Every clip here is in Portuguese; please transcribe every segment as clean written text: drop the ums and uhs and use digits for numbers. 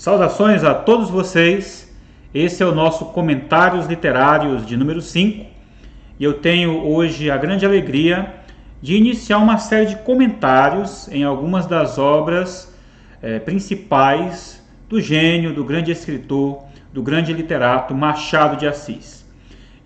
Saudações a todos vocês, esse é o nosso Comentários Literários de número 5 e eu tenho hoje a grande alegria de iniciar uma série de comentários em algumas das obras principais do gênio, do grande escritor, do grande literato Machado de Assis.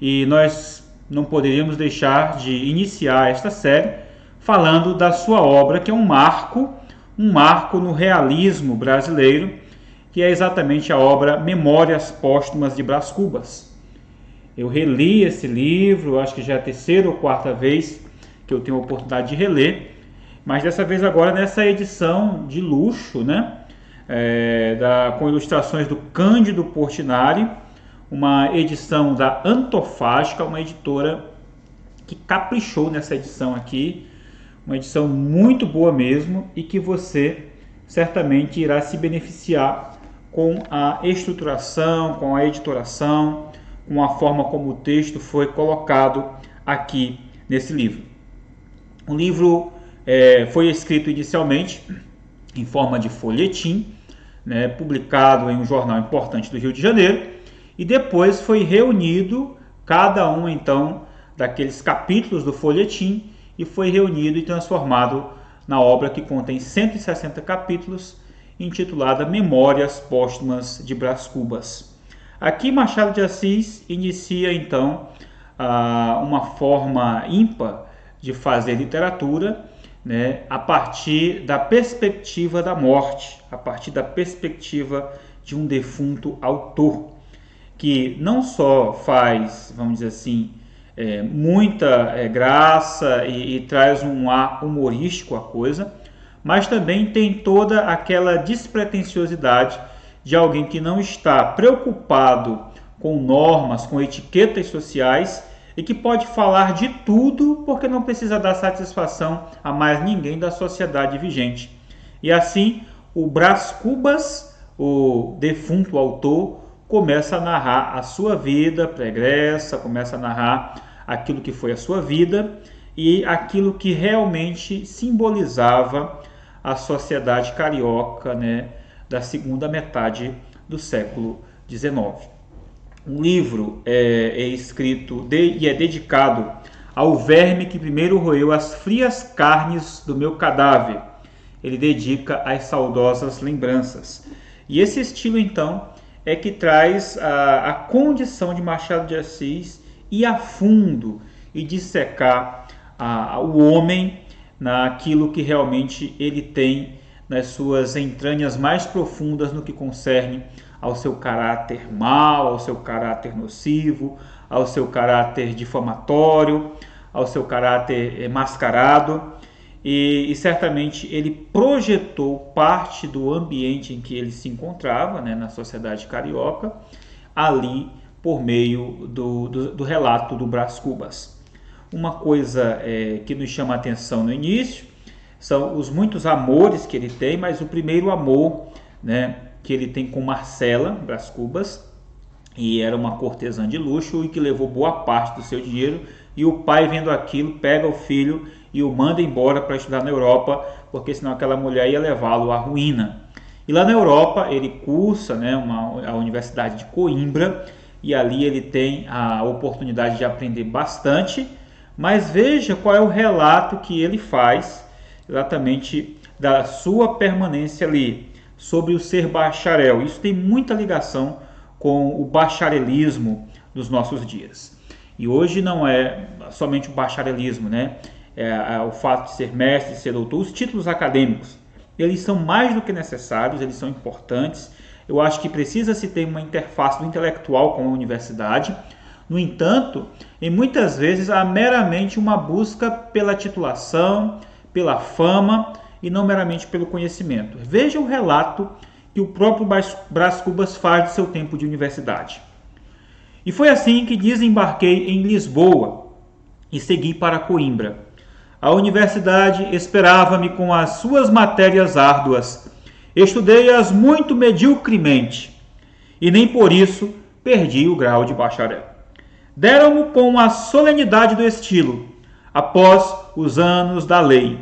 E nós não poderíamos deixar de iniciar esta série falando da sua obra, que é um marco no realismo brasileiro, que é exatamente a obra Memórias Póstumas de Brás Cubas. Eu reli esse livro, acho que já é a terceira ou quarta vez que eu tenho a oportunidade de reler, mas dessa vez agora nessa edição de luxo, né? Com ilustrações do Cândido Portinari, uma edição da Antofágica, uma editora que caprichou nessa edição aqui, uma edição muito boa mesmo e que você certamente irá se beneficiar com a estruturação, com a editoração, com a forma como o texto foi colocado aqui nesse livro. O livro foi escrito inicialmente em forma de folhetim, né, publicado em um jornal importante do Rio de Janeiro, e depois foi reunido cada um então daqueles capítulos do folhetim e foi reunido e transformado na obra que contém 160 capítulos, intitulada Memórias Póstumas de Brás Cubas. Aqui Machado de Assis inicia então uma forma ímpar de fazer literatura, né, a partir da perspectiva da morte, a partir da perspectiva de um defunto autor, que não só faz, vamos dizer assim, muita graça e traz um ar humorístico à coisa, mas também tem toda aquela despretensiosidade de alguém que não está preocupado com normas, com etiquetas sociais e que pode falar de tudo porque não precisa dar satisfação a mais ninguém da sociedade vigente. E assim, o Brás Cubas, o defunto autor, começa a narrar a sua vida pregressa, começa a narrar aquilo que foi a sua vida e aquilo que realmente simbolizava a sociedade carioca, né, da segunda metade do século XIX. O livro é escrito e é dedicado ao verme que primeiro roeu as frias carnes do meu cadáver. Ele dedica às saudosas lembranças. E esse estilo, então, é que traz a condição de Machado de Assis ir a fundo e dissecar o homem naquilo que realmente ele tem nas suas entranhas mais profundas no que concerne ao seu caráter mau, ao seu caráter nocivo, ao seu caráter difamatório, ao seu caráter mascarado, e certamente ele projetou parte do ambiente em que ele se encontrava, né, na sociedade carioca, ali por meio do relato do Brás Cubas. Uma coisa que nos chama a atenção no início são os muitos amores que ele tem, mas o primeiro amor, né, que ele tem com Marcela Brás Cubas, e era uma cortesã de luxo e que levou boa parte do seu dinheiro, e o pai, vendo aquilo, pega o filho e o manda embora para estudar na Europa, porque senão aquela mulher ia levá-lo à ruína. E lá na Europa ele cursa, né, a Universidade de Coimbra, e ali ele tem a oportunidade de aprender bastante. Mas veja qual é o relato que ele faz exatamente da sua permanência ali, sobre o ser bacharel. Isso tem muita ligação com o bacharelismo dos nossos dias. E hoje não é somente o bacharelismo, né? O fato de ser mestre, de ser doutor, os títulos acadêmicos, eles são mais do que necessários, eles são importantes. Eu acho que precisa-se ter uma interface do intelectual com a universidade. No entanto, em muitas vezes há meramente uma busca pela titulação, pela fama e não meramente pelo conhecimento. Veja o relato que o próprio Brás Cubas faz de seu tempo de universidade. E foi assim que desembarquei em Lisboa e segui para Coimbra. A universidade esperava-me com as suas matérias árduas. Estudei-as muito mediocremente e nem por isso perdi o grau de bacharel. Deram-mo com a solenidade do estilo, após os anos da lei.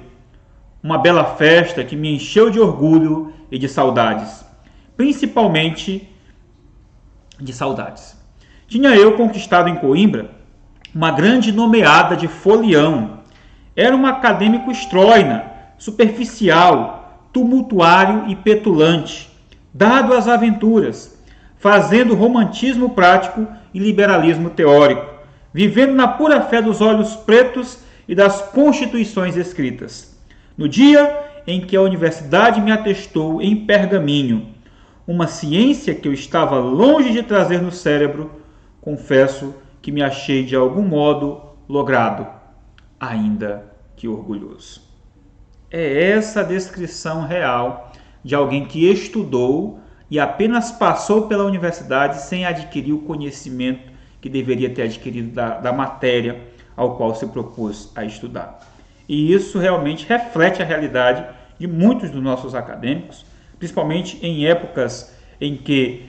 Uma bela festa que me encheu de orgulho e de saudades. principalmente de saudades. Tinha eu conquistado em Coimbra uma grande nomeada de folião. Era um acadêmico estróina, superficial, tumultuário e petulante, dado às aventuras, fazendo romantismo prático e liberalismo teórico, vivendo na pura fé dos olhos pretos e das constituições escritas. No dia em que a universidade me atestou em pergaminho uma ciência que eu estava longe de trazer no cérebro, confesso que me achei de algum modo logrado, ainda que orgulhoso. É essa a descrição real de alguém que estudou e apenas passou pela universidade sem adquirir o conhecimento que deveria ter adquirido da matéria ao qual se propôs a estudar. E isso realmente reflete a realidade de muitos dos nossos acadêmicos, principalmente em épocas em que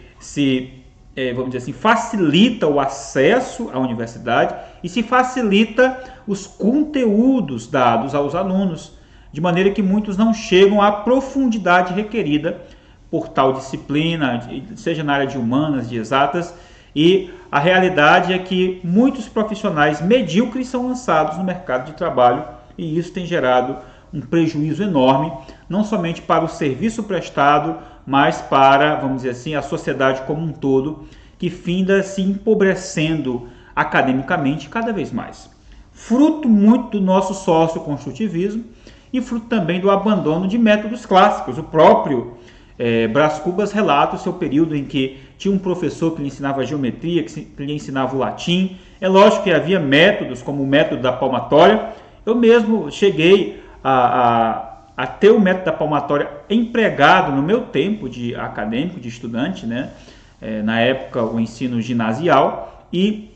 vamos dizer assim, facilita o acesso à universidade e se facilita os conteúdos dados aos alunos, de maneira que muitos não chegam à profundidade requerida por tal disciplina, seja na área de humanas, de exatas, e a realidade é que muitos profissionais medíocres são lançados no mercado de trabalho e isso tem gerado um prejuízo enorme, não somente para o serviço prestado, mas para, vamos dizer assim, a sociedade como um todo, que finda se empobrecendo academicamente cada vez mais. Fruto muito do nosso socioconstrutivismo e fruto também do abandono de métodos clássicos. O próprio Brás Cubas relata o seu período em que tinha um professor que lhe ensinava geometria, que lhe ensinava o latim. É lógico que havia métodos, como o método da palmatória. Eu mesmo cheguei a ter o método da palmatória empregado no meu tempo de acadêmico, de estudante, né? Na época o ensino ginasial, e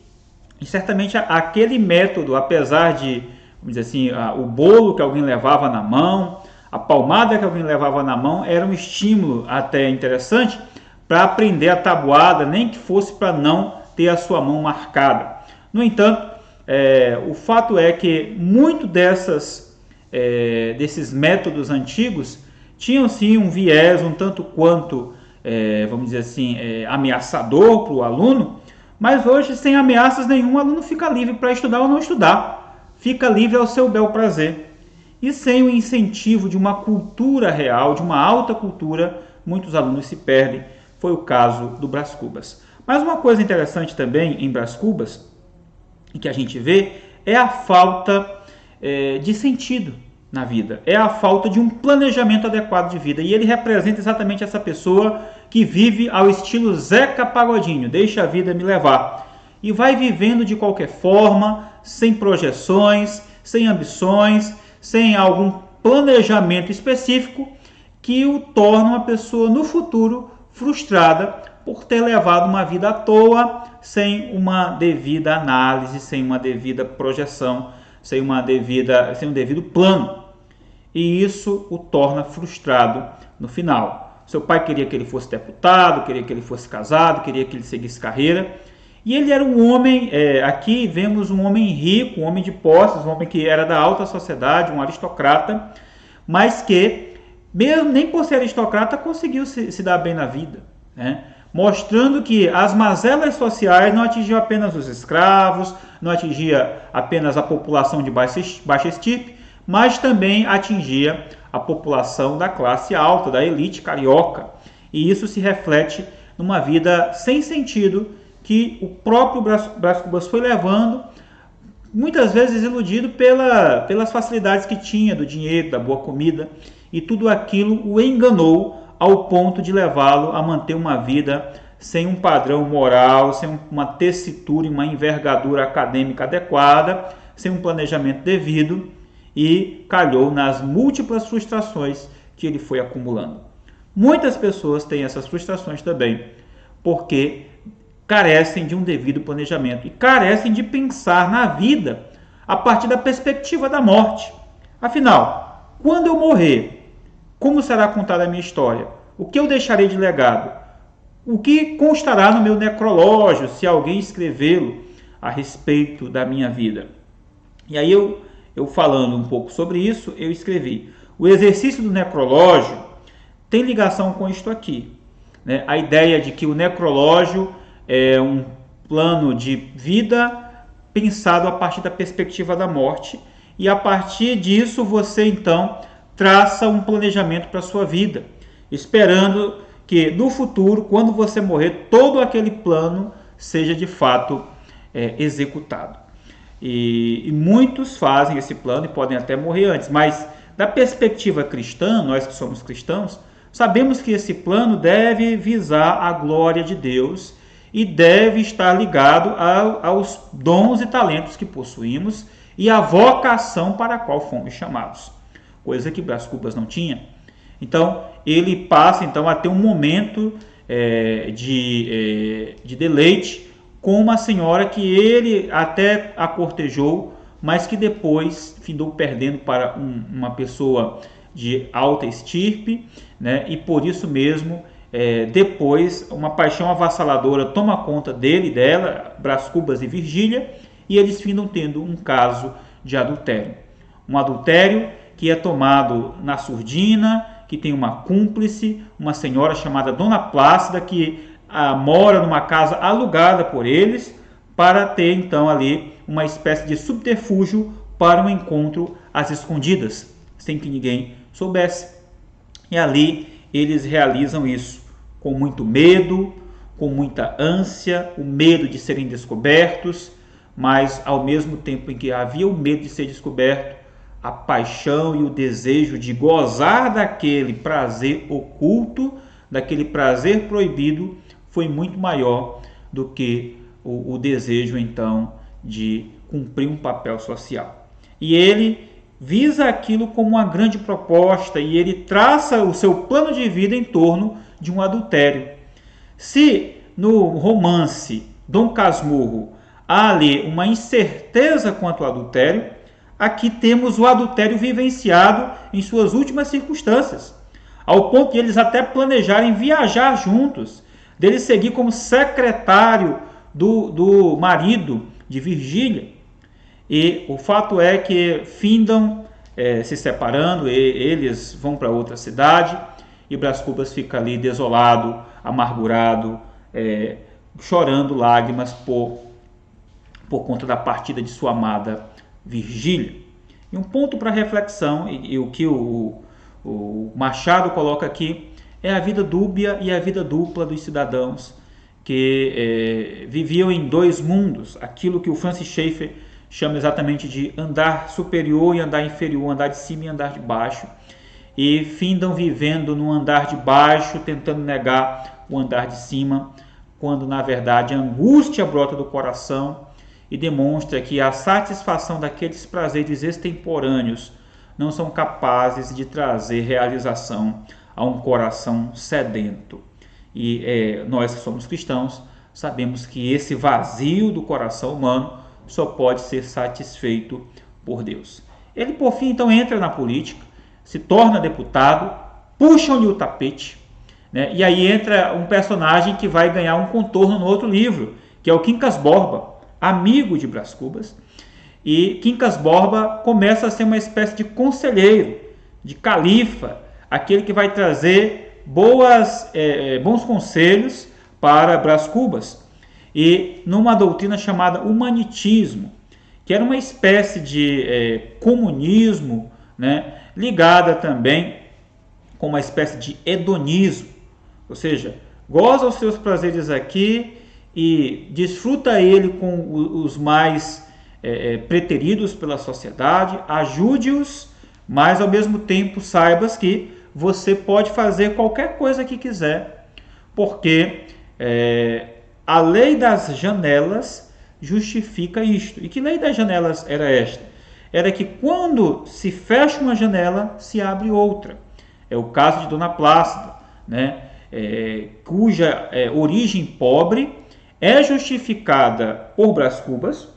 certamente aquele método, apesar de, vamos dizer assim, o bolo que alguém levava na mão, a palmada que alguém levava na mão, era um estímulo até interessante para aprender a tabuada, nem que fosse para não ter a sua mão marcada. No entanto, o fato é que muito desses métodos antigos tinham sim um viés um tanto quanto, vamos dizer assim, ameaçador para o aluno, mas hoje, sem ameaças nenhum, o aluno fica livre para estudar ou não estudar, fica livre ao seu bel prazer. E sem o incentivo de uma cultura real, de uma alta cultura, muitos alunos se perdem. Foi o caso do Brás Cubas. Mas uma coisa interessante também em Brás Cubas, e que a gente vê, é a falta de sentido na vida. É a falta de um planejamento adequado de vida. E ele representa exatamente essa pessoa que vive ao estilo Zeca Pagodinho, deixa a vida me levar. E vai vivendo de qualquer forma, sem projeções, sem ambições, sem algum planejamento específico, que o torna uma pessoa no futuro frustrada por ter levado uma vida à toa, sem uma devida análise, sem uma devida projeção, sem um devido plano. E isso o torna frustrado no final. Seu pai queria que ele fosse deputado, queria que ele fosse casado, queria que ele seguisse carreira. E ele era um homem, aqui vemos um homem rico, um homem de posses, um homem que era da alta sociedade, um aristocrata, mas que, mesmo nem por ser aristocrata, conseguiu se dar bem na vida, né? Mostrando que as mazelas sociais não atingiam apenas os escravos, não atingia apenas a população de baixa estirpe, mas também atingia a população da classe alta, da elite carioca. E isso se reflete numa vida sem sentido, que o próprio Brás Cubas foi levando, muitas vezes iludido pelas facilidades que tinha, do dinheiro, da boa comida, e tudo aquilo o enganou ao ponto de levá-lo a manter uma vida sem um padrão moral, sem uma tessitura e uma envergadura acadêmica adequada, sem um planejamento devido, e calhou nas múltiplas frustrações que ele foi acumulando. Muitas pessoas têm essas frustrações também, porque carecem de um devido planejamento e carecem de pensar na vida a partir da perspectiva da morte. Afinal, quando eu morrer, como será contada a minha história? O que eu deixarei de legado? O que constará no meu necrológio, se alguém escrevê-lo a respeito da minha vida? E aí eu falando um pouco sobre isso, eu escrevi: o exercício do necrológio tem ligação com isto aqui. né, a ideia de que o necrológio é um plano de vida pensado a partir da perspectiva da morte, e a partir disso você então traça um planejamento para a sua vida, esperando que no futuro, quando você morrer, todo aquele plano seja de fato executado. E muitos fazem esse plano e podem até morrer antes, mas da perspectiva cristã, nós que somos cristãos, sabemos que esse plano deve visar a glória de Deus e deve estar ligado aos dons e talentos que possuímos e à vocação para a qual fomos chamados, coisa que Brás Cubas não tinha. Então, ele passa então a ter um momento de deleite com uma senhora que ele até a cortejou, mas que depois findou perdendo para uma pessoa de alta estirpe, né? E por isso mesmo, depois, uma paixão avassaladora toma conta dele e dela, Brás Cubas e Virgília, e eles findam tendo um caso de adultério. Um adultério que é tomado na surdina, que tem uma cúmplice, uma senhora chamada Dona Plácida, que mora numa casa alugada por eles, para ter então ali uma espécie de subterfúgio para um encontro às escondidas, sem que ninguém soubesse. E ali eles realizam isso com muito medo, com muita ânsia, o medo de serem descobertos, mas ao mesmo tempo em que havia o medo de ser descoberto, a paixão e o desejo de gozar daquele prazer oculto, daquele prazer proibido, foi muito maior do que o desejo então de cumprir um papel social. E ele visa aquilo como uma grande proposta e ele traça o seu plano de vida em torno de um adultério. Se no romance Dom Casmurro há ali uma incerteza quanto ao adultério, aqui temos o adultério vivenciado em suas últimas circunstâncias, ao ponto de eles até planejarem viajar juntos, dele seguir como secretário do marido de Virgília. E o fato é que findam se separando, eles vão para outra cidade e Brás Cubas fica ali desolado, amargurado, chorando lágrimas por conta da partida de sua amada Virgília. E um ponto para reflexão, e o que o Machado coloca aqui, é a vida dúbia e a vida dupla dos cidadãos que viviam em dois mundos, aquilo que o Francis Schaeffer chama exatamente de andar superior e andar inferior, andar de cima e andar de baixo, e findam vivendo no andar de baixo, tentando negar o andar de cima, quando na verdade a angústia brota do coração e demonstra que a satisfação daqueles prazeres extemporâneos não são capazes de trazer realização a um coração sedento. E nós que somos cristãos sabemos que esse vazio do coração humano só pode ser satisfeito por Deus. Ele por fim então entra na política, se torna deputado, puxam-lhe o tapete, né? E aí entra um personagem que vai ganhar um contorno no outro livro, que é o Quincas Borba, amigo de Brás Cubas. E Quincas Borba começa a ser uma espécie de conselheiro, de califa, aquele que vai trazer bons conselhos para Brás Cubas, e numa doutrina chamada humanitismo, que era uma espécie de comunismo, né, ligada também com uma espécie de hedonismo, ou seja, goza os seus prazeres aqui e desfruta ele com os mais preteridos pela sociedade, ajude-os, mas ao mesmo tempo saibas que você pode fazer qualquer coisa que quiser, porque a lei das janelas justifica isto. E que lei das janelas era esta? Era que quando se fecha uma janela, se abre outra. É o caso de Dona Plácida, né? Cuja origem pobre é justificada por Brás Cubas,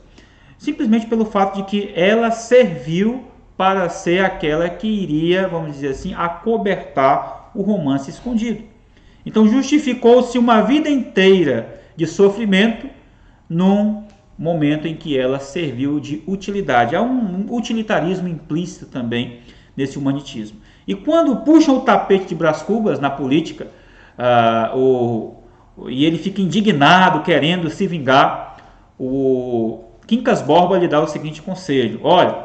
simplesmente pelo fato de que ela serviu para ser aquela que iria, vamos dizer assim, acobertar o romance escondido. Então justificou-se uma vida inteira de sofrimento num momento em que ela serviu de utilidade. Há um utilitarismo implícito também nesse humanitismo. E quando puxam o tapete de Brás Cubas na política, e ele fica indignado, querendo se vingar. O Quincas Borba lhe dá o seguinte conselho: olha,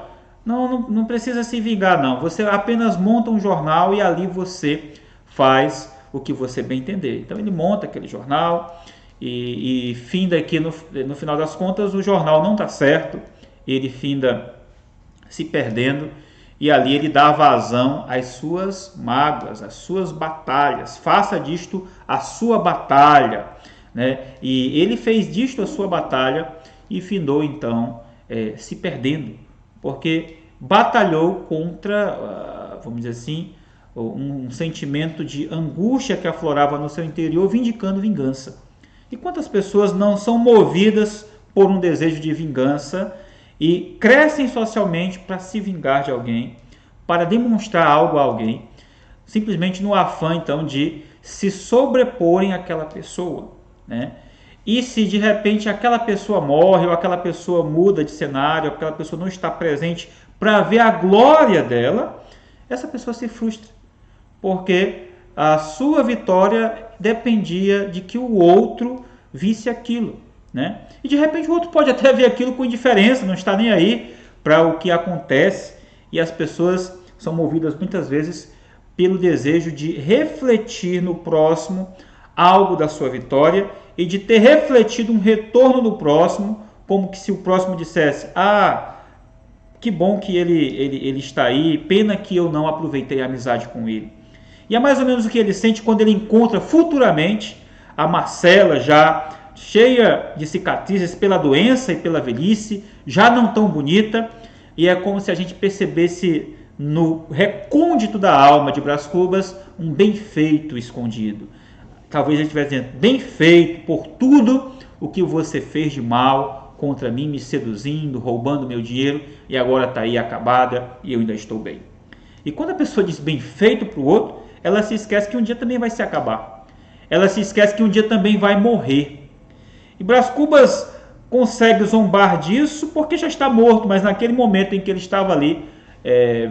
não precisa se vingar não, você apenas monta um jornal e ali você faz o que você bem entender. Então ele monta aquele jornal e finda que no final das contas o jornal não está certo, ele finda se perdendo e ali ele dá vazão às suas mágoas, às suas batalhas. Faça disto a sua batalha, né? E ele fez disto a sua batalha e findou então se perdendo, porque batalhou contra, vamos dizer assim, um sentimento de angústia que aflorava no seu interior, vindicando vingança. E quantas pessoas não são movidas por um desejo de vingança e crescem socialmente para se vingar de alguém, para demonstrar algo a alguém, simplesmente no afã então de se sobreporem àquela pessoa, né? E se de repente aquela pessoa morre, ou aquela pessoa muda de cenário, ou aquela pessoa não está presente para ver a glória dela, essa pessoa se frustra, porque a sua vitória dependia de que o outro visse aquilo, né? E de repente o outro pode até ver aquilo com indiferença, não está nem aí para o que acontece, e as pessoas são movidas muitas vezes pelo desejo de refletir no próximo algo da sua vitória e de ter refletido um retorno do próximo, como que se o próximo dissesse: que bom que ele está aí, pena que eu não aproveitei a amizade com ele. E é mais ou menos o que ele sente quando ele encontra futuramente a Marcela, já cheia de cicatrizes pela doença e pela velhice, já não tão bonita, e é como se a gente percebesse no recôndito da alma de Brás Cubas um bem feito escondido. Talvez ele estivesse dizendo: bem feito por tudo o que você fez de mal contra mim, me seduzindo, roubando meu dinheiro, e agora está aí acabada e eu ainda estou bem. E quando a pessoa diz bem feito para o outro, ela se esquece que um dia também vai se acabar. Ela se esquece que um dia também vai morrer. E Brás Cubas consegue zombar disso porque já está morto, mas naquele momento em que ele estava ali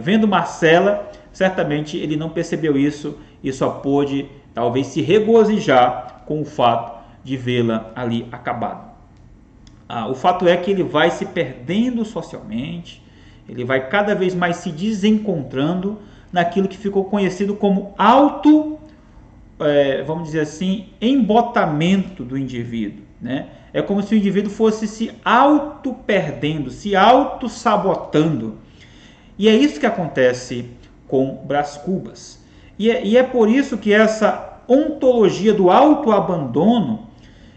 vendo Marcela, certamente ele não percebeu isso e só pôde talvez se regozijar com o fato de vê-la ali acabada. O fato é que ele vai se perdendo socialmente, ele vai cada vez mais se desencontrando naquilo que ficou conhecido como vamos dizer assim, embotamento do indivíduo, né? É como se o indivíduo fosse se auto-perdendo, se auto-sabotando. E é isso que acontece com Brás Cubas. E é por isso que essa ontologia do autoabandono,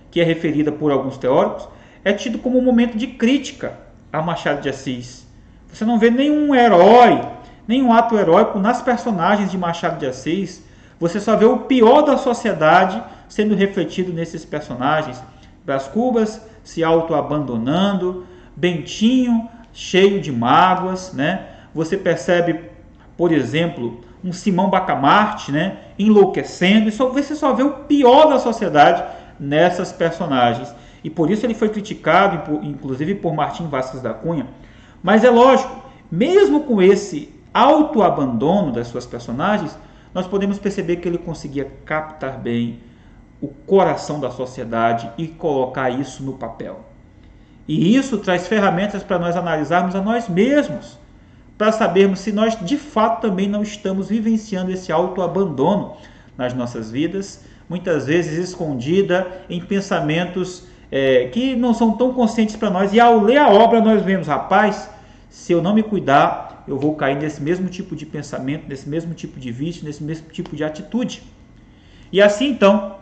que é referida por alguns teóricos, é tido como um momento de crítica a Machado de Assis. Você não vê nenhum herói, nenhum ato heróico nas personagens de Machado de Assis. Você só vê o pior da sociedade sendo refletido nesses personagens. Brás Cubas se autoabandonando, Bentinho cheio de mágoas, né? Você percebe, por exemplo, um Simão Bacamarte, né, enlouquecendo, e você só vê o pior da sociedade nessas personagens. E por isso ele foi criticado, inclusive por Martim Vazquez da Cunha. Mas é lógico, mesmo com esse autoabandono das suas personagens, nós podemos perceber que ele conseguia captar bem o coração da sociedade e colocar isso no papel. E isso traz ferramentas para nós analisarmos a nós mesmos, para sabermos se nós de fato também não estamos vivenciando esse autoabandono nas nossas vidas, muitas vezes escondida em pensamentos que não são tão conscientes para nós, e ao ler a obra nós vemos: rapaz, se eu não me cuidar, eu vou cair nesse mesmo tipo de pensamento, nesse mesmo tipo de vício, nesse mesmo tipo de atitude. E assim então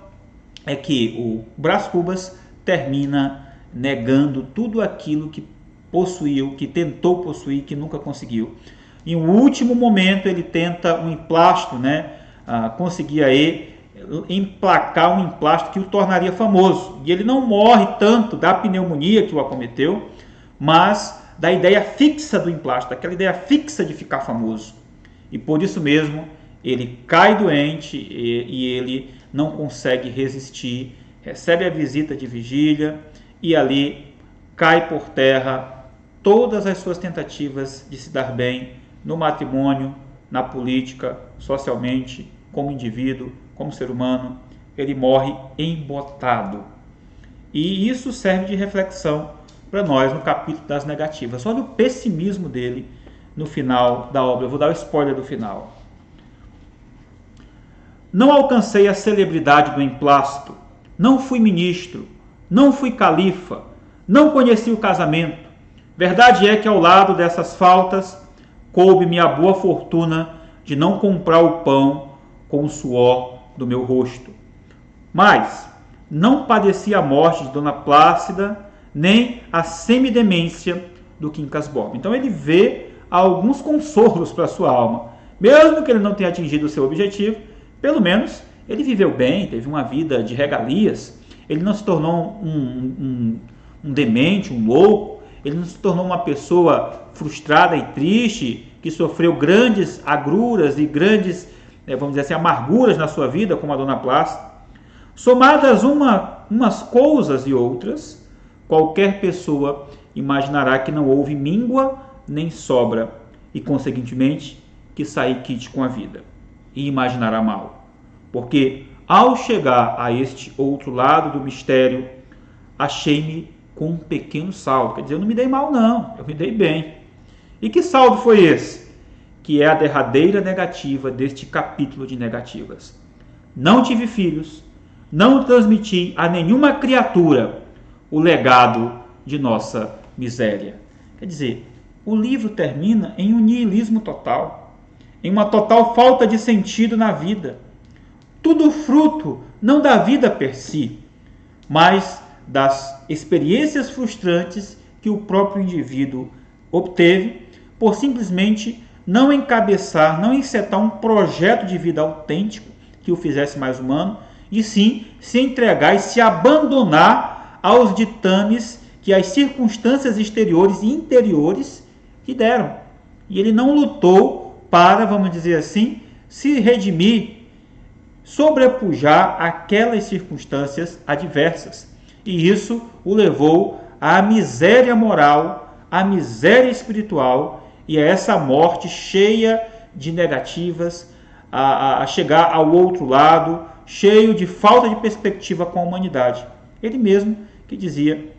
é que o Brás Cubas termina negando tudo aquilo que possuiu, que tentou possuir, que nunca conseguiu. Em um último momento ele tenta um emplasto, né? Conseguir aí emplacar um emplasto que o tornaria famoso. E ele não morre tanto da pneumonia que o acometeu, mas da ideia fixa do emplasto, daquela ideia fixa de ficar famoso. E por isso mesmo ele cai doente e ele não consegue resistir, recebe a visita de Vigília e ali cai por terra todas as suas tentativas de se dar bem no matrimônio, na política, socialmente, como indivíduo, como ser humano, ele morre embotado. E isso serve de reflexão para nós no capítulo das negativas. Olha o pessimismo dele no final da obra. Eu vou dar o spoiler do final. Não alcancei a celebridade do emplasto, não fui ministro, não fui califa, não conheci o casamento. Verdade é que ao lado dessas faltas, coube-me a boa fortuna de não comprar o pão com o suor do meu rosto. Mas não padeci a morte de Dona Plácida, nem a semidemência do Quincas Borba. Então ele vê alguns consolos para a sua alma. Mesmo que ele não tenha atingido o seu objetivo, pelo menos ele viveu bem, teve uma vida de regalias. Ele não se tornou um demente, um louco. Ele não se tornou uma pessoa frustrada e triste, que sofreu grandes agruras e grandes, vamos dizer assim, amarguras na sua vida, como a Dona Plácida. Somadas umas coisas e outras, qualquer pessoa imaginará que não houve míngua nem sobra e, consequentemente, que saí quite com a vida. E imaginará mal. Porque, ao chegar a este outro lado do mistério, achei-me com um pequeno saldo. Quer dizer, eu não me dei mal não, eu me dei bem. E que saldo foi esse? Que é a derradeira negativa deste capítulo de negativas. Não tive filhos, não transmiti a nenhuma criatura o legado de nossa miséria. Quer dizer, o livro termina em um niilismo total, em uma total falta de sentido na vida. Tudo fruto não da vida per si, mas das experiências frustrantes que o próprio indivíduo obteve por simplesmente não encabeçar, não encetar um projeto de vida autêntico que o fizesse mais humano, e sim se entregar e se abandonar aos ditames que as circunstâncias exteriores e interiores lhe deram. E ele não lutou para, vamos dizer assim, se redimir, sobrepujar aquelas circunstâncias adversas. E isso o levou à miséria moral, à miséria espiritual e a essa morte cheia de negativas, a chegar ao outro lado, cheio de falta de perspectiva com a humanidade. Ele mesmo que dizia,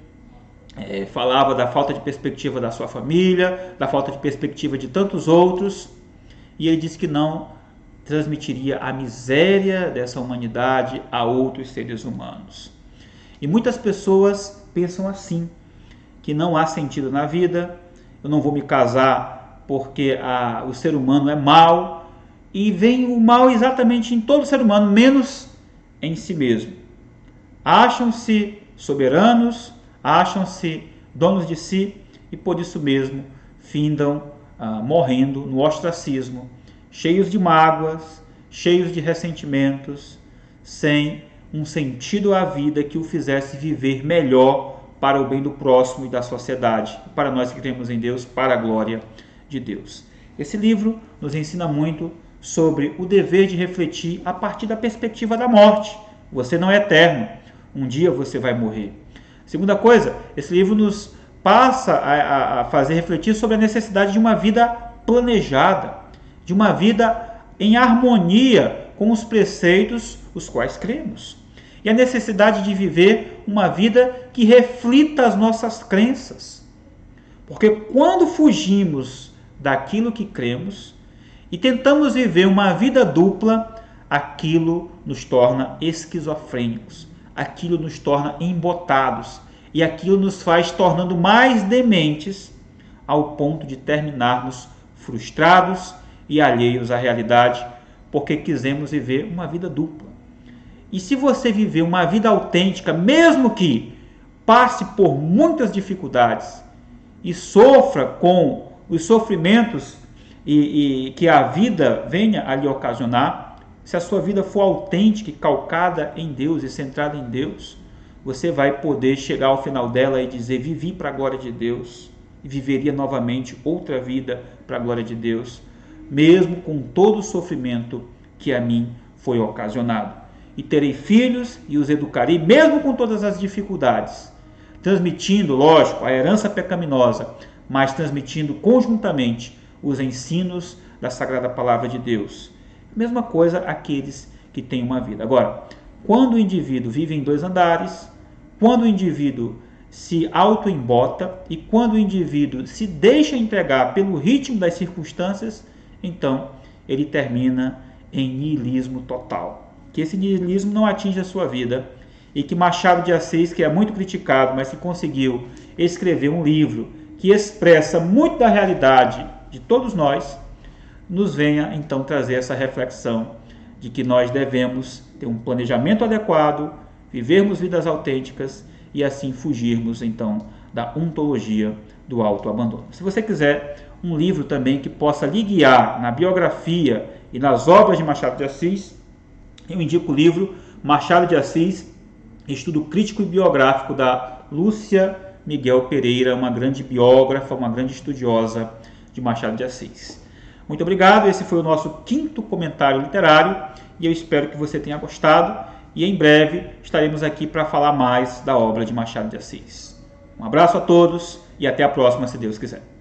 falava da falta de perspectiva da sua família, da falta de perspectiva de tantos outros, e ele disse que não transmitiria a miséria dessa humanidade a outros seres humanos. E muitas pessoas pensam assim, que não há sentido na vida, eu não vou me casar porque o ser humano é mau, e vem o mal exatamente em todo ser humano, menos em si mesmo. Acham-se soberanos, acham-se donos de si, e por isso mesmo findam morrendo no ostracismo, cheios de mágoas, cheios de ressentimentos, sem um sentido à vida que o fizesse viver melhor para o bem do próximo e da sociedade, para nós que cremos em Deus, para a glória de Deus. Esse livro nos ensina muito sobre o dever de refletir a partir da perspectiva da morte. Você não é eterno, um dia você vai morrer. Segunda coisa, esse livro nos passa a fazer refletir sobre a necessidade de uma vida planejada, de uma vida em harmonia com os preceitos os quais cremos. E a necessidade de viver uma vida que reflita as nossas crenças. Porque quando fugimos daquilo que cremos e tentamos viver uma vida dupla, aquilo nos torna esquizofrênicos, aquilo nos torna embotados e aquilo nos faz tornando mais dementes ao ponto de terminarmos frustrados e alheios à realidade, porque quisemos viver uma vida dupla. E se você viver uma vida autêntica, mesmo que passe por muitas dificuldades e sofra com os sofrimentos e que a vida venha a lhe ocasionar, se a sua vida for autêntica e calcada em Deus e centrada em Deus, você vai poder chegar ao final dela e dizer: vivi para a glória de Deus, e viveria novamente outra vida para a glória de Deus, mesmo com todo o sofrimento que a mim foi ocasionado. E terei filhos e os educarei, mesmo com todas as dificuldades, transmitindo, lógico, a herança pecaminosa, mas transmitindo conjuntamente os ensinos da Sagrada Palavra de Deus. Mesma coisa aqueles que têm uma vida. Agora, quando o indivíduo vive em dois andares, quando o indivíduo se autoembota e quando o indivíduo se deixa entregar pelo ritmo das circunstâncias, então ele termina em niilismo total. Que esse niilismo não atinja a sua vida e que Machado de Assis, que é muito criticado, mas que conseguiu escrever um livro que expressa muito da realidade de todos nós, nos venha então trazer essa reflexão de que nós devemos ter um planejamento adequado, vivermos vidas autênticas e assim fugirmos então da ontologia do autoabandono. Se você quiser um livro também que possa lhe guiar na biografia e nas obras de Machado de Assis, eu indico o livro Machado de Assis, Estudo Crítico e Biográfico, da Lúcia Miguel Pereira, uma grande biógrafa, uma grande estudiosa de Machado de Assis. Muito obrigado, esse foi o nosso 5º comentário literário e eu espero que você tenha gostado e em breve estaremos aqui para falar mais da obra de Machado de Assis. Um abraço a todos e até a próxima, se Deus quiser.